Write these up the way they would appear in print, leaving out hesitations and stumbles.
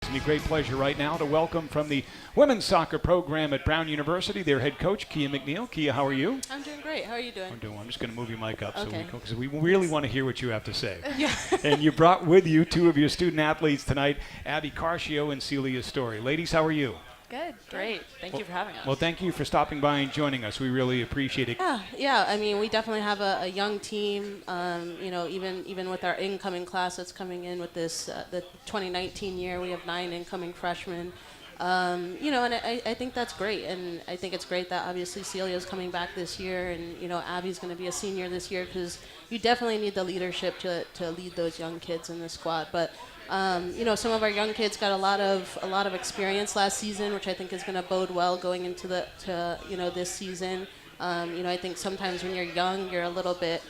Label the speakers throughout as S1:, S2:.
S1: Gives me great pleasure right now to welcome from the women's soccer program at Brown University their head coach, Kia McNeill. Kia, how are you?
S2: I'm doing great. How are you doing?
S1: I'm just going to move your mic up
S2: Okay.
S1: because we really want to hear what you have to say.
S2: Yeah.
S1: And you brought with you two of your student athletes tonight, Abby Carchio and Celia Story. Ladies, how are you?
S2: Good. Great. Thank you for having us.
S1: Well, thank you for stopping by and joining us. We really appreciate it.
S2: Yeah. I mean, we definitely have a young team. Even with our incoming class that's coming in with this the 2019 year, we have 9 incoming freshmen. And I think that's great, and I think it's great that obviously Celia's coming back this year, and Abby's going to be a senior this year because you definitely need the leadership to lead those young kids in the squad. But some of our young kids got a lot of experience last season, which I think is going to bode well going into this season. I think sometimes when you're young, you're a little bit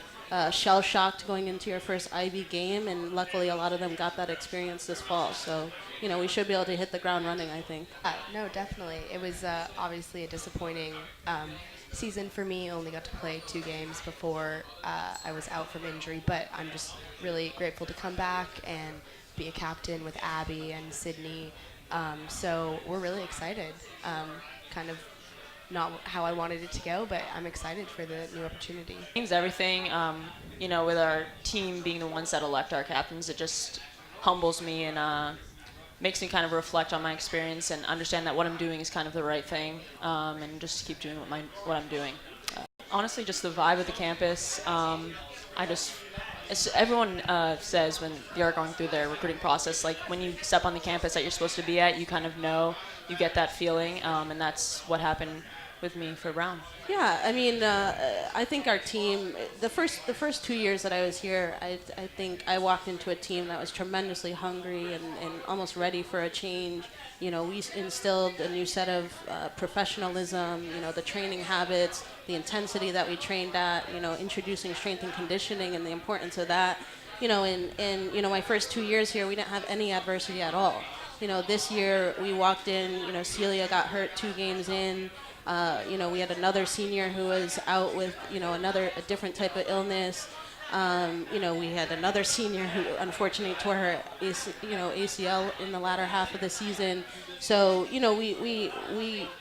S2: shell shocked going into your first Ivy game, and luckily a lot of them got that experience this fall. So we should be able to hit the ground running, I think.
S3: No, definitely. It was obviously a disappointing season for me. I only got to play 2 games before I was out from injury, but I'm just really grateful to come back and be a captain with Abby and Sydney. So we're really excited. Kind of not how I wanted it to go, but I'm excited for the new opportunity.
S4: Means everything. With our team being the ones that elect our captains, it just humbles me and makes me kind of reflect on my experience and understand that what I'm doing is kind of the right thing, and just keep doing what I'm doing. Honestly, just the vibe of the campus. Everyone says when they're going through their recruiting process, like when you step on the campus that you're supposed to be at, you kind of know, you get that feeling, and that's what happened with me for Brown.
S2: Yeah, I mean, I think our team, the first 2 years that I was here, I think I walked into a team that was tremendously hungry and almost ready for a change. We instilled a new set of professionalism, the training habits, the intensity that we trained at, introducing strength and conditioning and the importance of that. My first 2 years here, we didn't have any adversity at all. This year we walked in, Celia got hurt 2 games in. We had another senior who was out with, a different type of illness. We had another senior who unfortunately tore her, ACL in the latter half of the season. So, we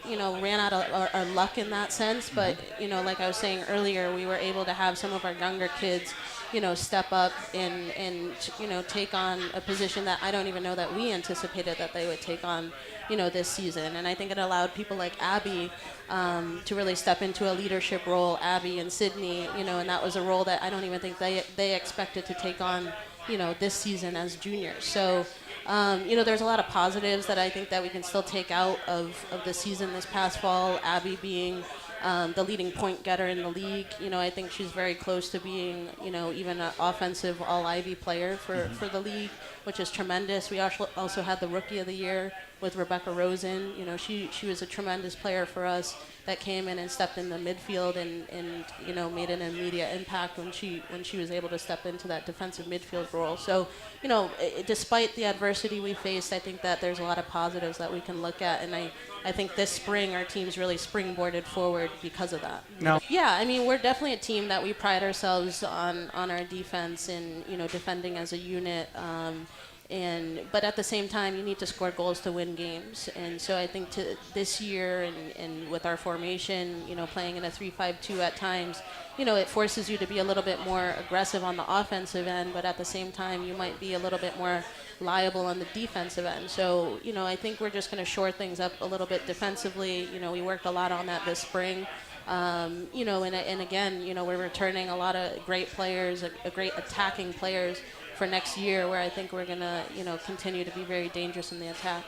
S2: ran out of our luck in that sense. But, like I was saying earlier, we were able to have some of our younger kids, step up and take on a position that I don't even know that we anticipated that they would take on, this season. And I think it allowed people like Abby to really step into a leadership role, Abby and Sydney, and that was a role that I don't even think they expected to take on, this season as juniors. So, there's a lot of positives that I think that we can still take out of the season this past fall. Abby being the leading point getter in the league. I think she's very close to being, even an offensive all-Ivy player for the league, which is tremendous. We also had the Rookie of the Year with Rebecca Rosen. She was a tremendous player for us that came in and stepped in the midfield and made an immediate impact when she was able to step into that defensive midfield role. So, despite the adversity we faced, I think that there's a lot of positives that we can look at, and I think this spring our team's really springboarded forward because of that.
S1: Now,
S2: yeah, I mean, we're definitely a team that we pride ourselves on our defense and defending as a unit. But at the same time, you need to score goals to win games. And so I think this year and with our formation, playing in a 3-5-2 at times, it forces you to be a little bit more aggressive on the offensive end, but at the same time, you might be a little bit more liable on the defensive end. So, I think we're just going to shore things up a little bit defensively. We worked a lot on that this spring. And again, we're returning a lot of great players, a great attacking players for next year, where I think we're going to, continue to be very dangerous in the attack.